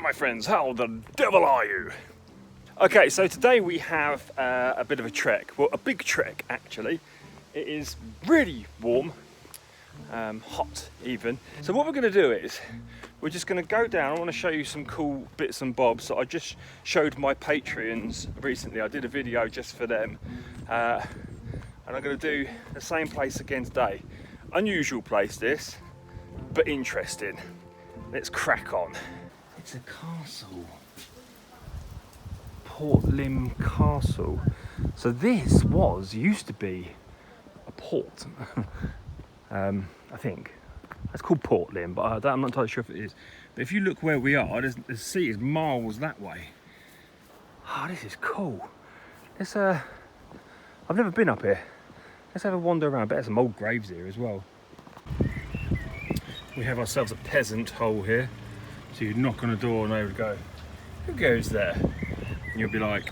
my friends, how the devil are you? Okay, so today we have a bit of a trek, well a big trek actually. It is really warm, hot even. So what we're going to do is, we're just going to go down. I want to show you some cool bits and bobs that I just showed my Patreons recently. I did a video just for them. And I'm going to do the same place again today. Unusual place this, but interesting. Let's crack on. It's a castle. Port Lim Castle. So this used to be a port. I think. It's called Port Lim, but I'm not entirely sure if it is. But if you look where we are, the sea is miles that way. Oh, this is cool. Let's, I've never been up here. Let's have a wander around. I bet there's some old graves here as well. We have ourselves a peasant hole here. So you knock on a door and they would go, who goes there? And you'll be like,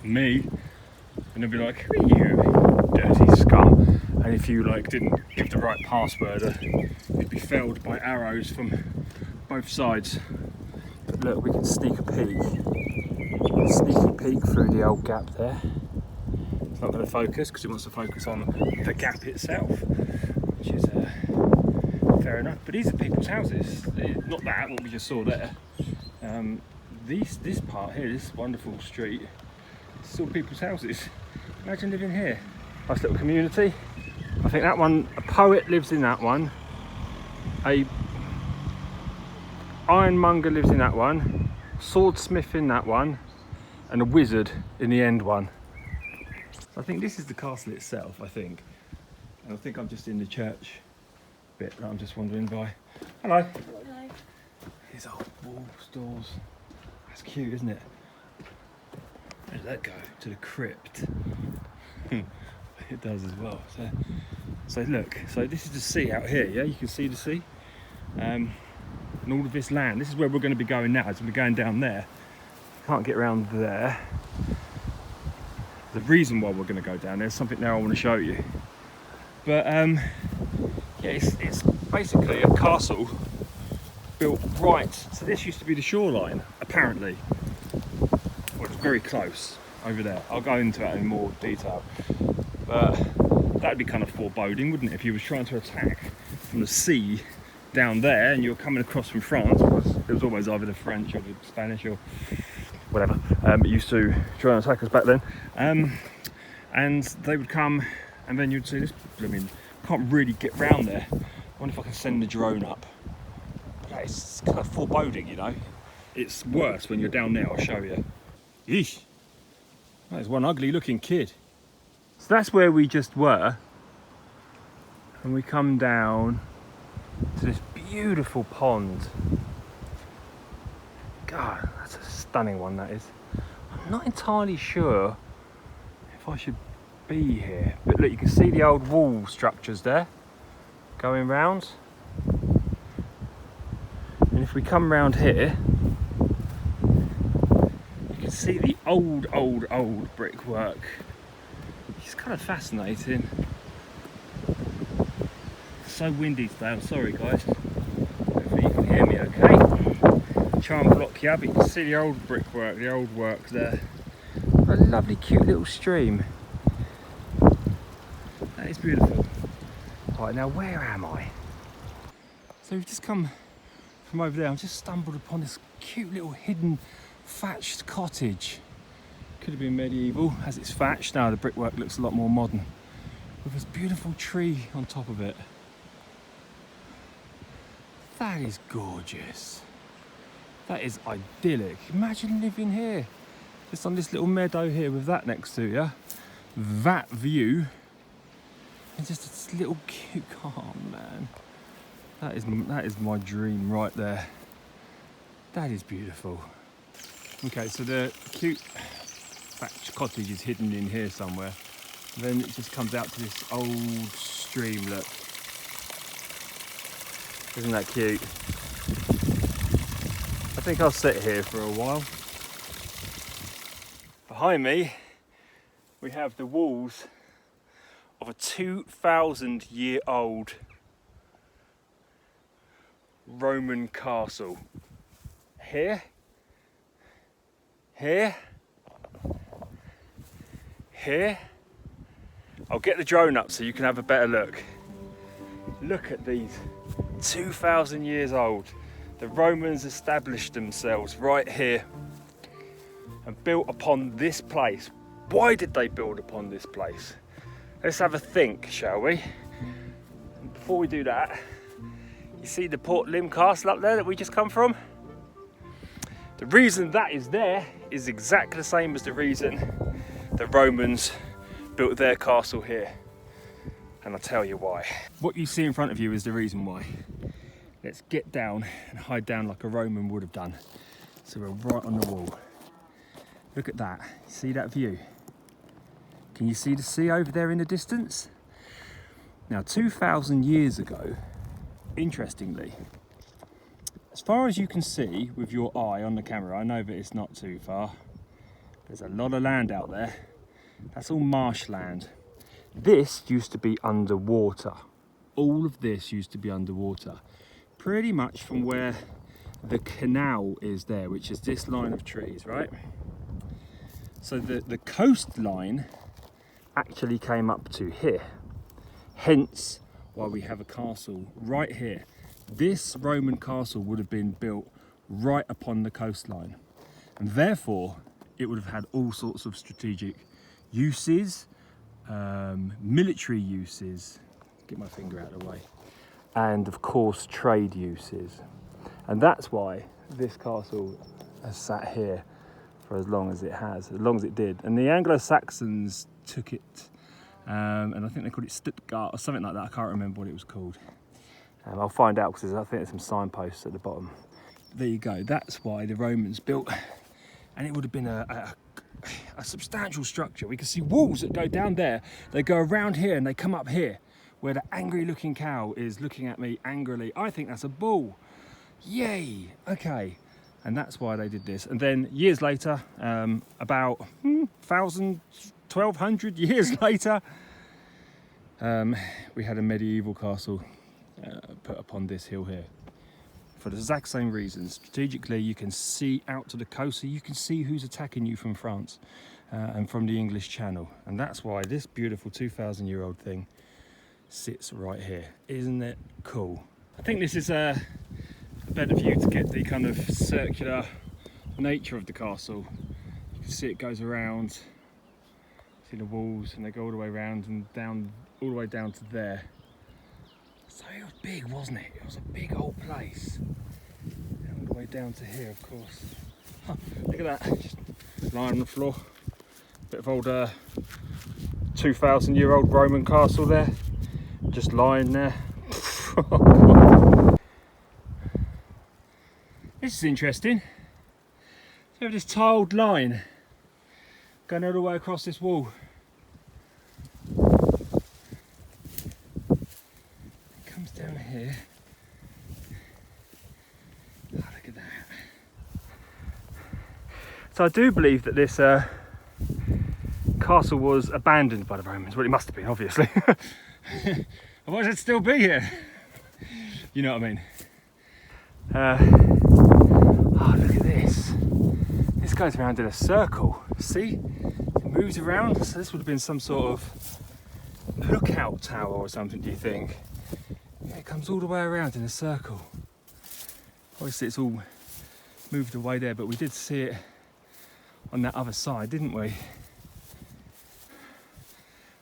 me. And they'll be like, who are you, dirty scum? And if you like didn't give the right password, you'd be felled by arrows from both sides. But look, we can sneak a peek. Sneaky peek through the old gap there. It's not going to focus because it wants to focus on the gap itself, which is fair enough. But these are people's houses. Not that, what we just saw there. This part here, this wonderful street, it's all people's houses. Imagine living here. Nice little community. I think that one, a poet lives in that one. A ironmonger lives in that one. Swordsmith in that one. And a wizard in the end one. I think this is the castle itself, I think. And I think I'm just in the church bit that I'm just wandering by. Hello. Hello. These old wall doors. That's cute, isn't it? Where does that go? To the crypt. It does as well. So look, so this is the sea out here, yeah? You can see the sea. And all of this land, this is where we're going to be going now. So we're going down there. Can't get around there. The reason why we're going to go down there is something now I want to show you. But yeah, it's basically a castle built right. So this used to be the shoreline, apparently. Well, it's very close over there. I'll go into that in more detail. But that'd be kind of foreboding, wouldn't it? If you were trying to attack from the sea down there and you were coming across from France, because it was always either the French or the Spanish or whatever, used to try and attack us back then. And they would come and then you'd see this. I mean, can't really get round there. I wonder if I can send the drone up. But it's kind of foreboding, you know. It's worse when you're down there, I'll show you. Yeesh. There's one ugly looking kid. So that's where we just were. And we come down to this beautiful pond. God, that's a stunning one, that is. I'm not entirely sure if I should be here. But look, you can see the old wall structures there going round. And if we come round here, you can see the old brickwork. It's kind of fascinating. It's so windy today, I'm sorry guys. Hopefully you can hear me okay. Try and block you, but you can see the old brickwork, the old work there. A lovely cute little stream. That is beautiful. Right, now where am I? So we've just come from over there. I've just stumbled upon this cute little hidden thatched cottage. Could have been medieval as it's thatched. Now the brickwork looks a lot more modern. With this beautiful tree on top of it. That is gorgeous. That is idyllic. Imagine living here. Just on this little meadow here with that next to you. That view. And just this little cute, oh man. That is my dream right there. That is beautiful. Okay, so the cute thatched cottage is hidden in here somewhere. And then it just comes out to this old stream, look. Isn't that cute? I think I'll sit here for a while. Behind me, we have the walls of a 2,000-year-old Roman castle. here, here, here. I'll get the drone up so you can have a better look. Look at these, 2,000 years old. The Romans established themselves right here and built upon this place. Why did they build upon this place? Let's have a think, shall we? And before we do that, you see the Port Lim Castle up there that we just come from? The reason that is there is exactly the same as the reason the Romans built their castle here. And I'll tell you why. What you see in front of you is the reason why. Let's get down and hide down like a Roman would have done. So we're right on the wall. Look at that, see that view? Can you see the sea over there in the distance? Now 2,000 years ago, interestingly, as far as you can see with your eye on the camera, I know that it's not too far, there's a lot of land out there. That's all marshland. This used to be underwater. All of this used to be underwater. Pretty much from where the canal is there, which is this line of trees, right? So the coastline actually came up to here. Hence why we have a castle right here. This Roman castle would have been built right upon the coastline. And therefore, it would have had all sorts of strategic uses, military uses, get my finger out of the way, and of course trade uses. And that's why this castle has sat here for as long as it has, as long as it did. And the Anglo-Saxons took it, and I think they called it Stuttgart or something like that. I can't remember what it was called. I'll find out because I think there's some signposts at the bottom. There you go, that's why the Romans built, and it would have been a substantial structure. We can see walls that go down there, they go around here and they come up here, where the angry looking cow is looking at me angrily. I think that's a bull. Yay, okay. And that's why they did this. And then years later, about 1,200 years later, we had a medieval castle put upon this hill here. For the exact same reasons. Strategically, you can see out to the coast, so you can see who's attacking you from France and from the English Channel. And that's why this beautiful 2,000-year-old thing sits right here. Isn't it cool? I think this is a better view to get the kind of circular nature of the castle. You can see it goes around, see the walls, and they go all the way around and down, all the way down to there. So it was big, wasn't it? It was a big old place. And all the way down to here, of course. Huh, look at that, just lying on the floor. Bit of old 2,000-year-old Roman castle there, just lying there. This is interesting. So we have this tiled line going all the way across this wall. It comes down here. Oh, look at that. So I do believe that this castle was abandoned by the Romans. Well, it must have been, obviously. Otherwise it'd still be here. You know what I mean? Oh, look at this. This goes around in a circle. See? It moves around. So this would have been some sort of lookout tower or something, do you think? Yeah, it comes all the way around in a circle. Obviously it's all moved away there, but we did see it on that other side, didn't we?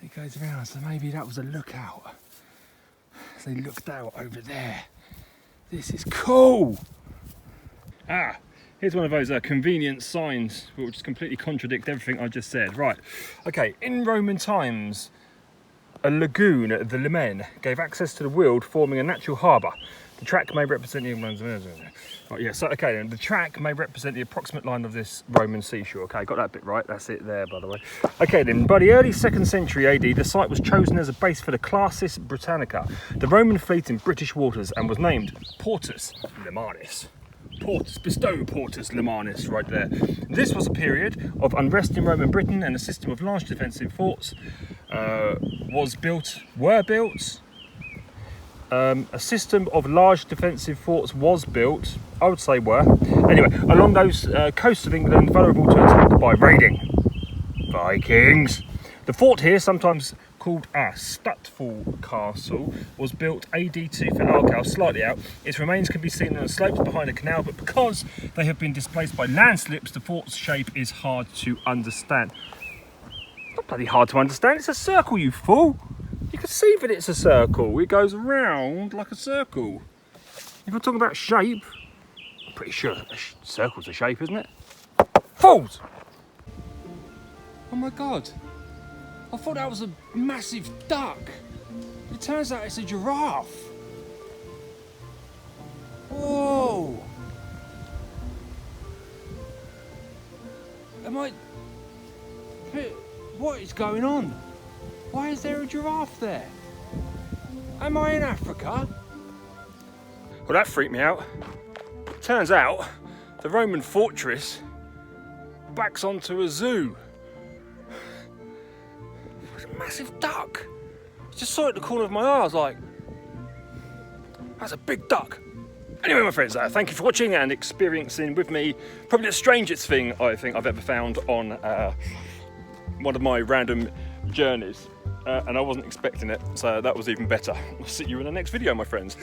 It goes around, so maybe that was a lookout. So they looked out over there. This is cool! Ah, here's one of those convenient signs which completely contradict everything I just said. Right, okay, in Roman times, a lagoon, the Limen, gave access to the Weald, forming a natural harbour. The track may represent the... Right, yeah, so, okay, then, the track may represent the approximate line of this Roman seashore. Okay, got that bit right, that's it there, by the way. Okay, then, by the early 2nd century AD, the site was chosen as a base for the Classis Britannica, the Roman fleet in British waters, and was named Portus Limanis. Bestow Portus Limanis, right there. This was a period of unrest in Roman Britain, and a system of large defensive forts were built A system of large defensive forts was built, I would say were, anyway, along those coasts of England, vulnerable to attack by raiding Vikings. The fort here, sometimes called a Statfall Castle, was built AD2 for Argyle, slightly out. Its remains can be seen on the slopes behind a canal, but because they have been displaced by landslips, the fort's shape is hard to understand. It's not bloody hard to understand, it's a circle, you fool! You can see that it's a circle. It goes round like a circle. If we're talking about shape, I'm pretty sure a circle's a shape, isn't it? Fools! Oh my God. I thought that was a massive duck. It turns out it's a giraffe. Whoa. What is going on? Why is there a giraffe there? Am I in Africa? Well, that freaked me out. Turns out the Roman fortress backs onto a zoo. It's a massive duck. I just saw it at the corner of my eye. I was like, that's a big duck. Anyway, my friends, thank you for watching and experiencing with me probably the strangest thing I think I've ever found on one of my random journeys. And I wasn't expecting it, so that was even better. I'll see you in the next video, my friends.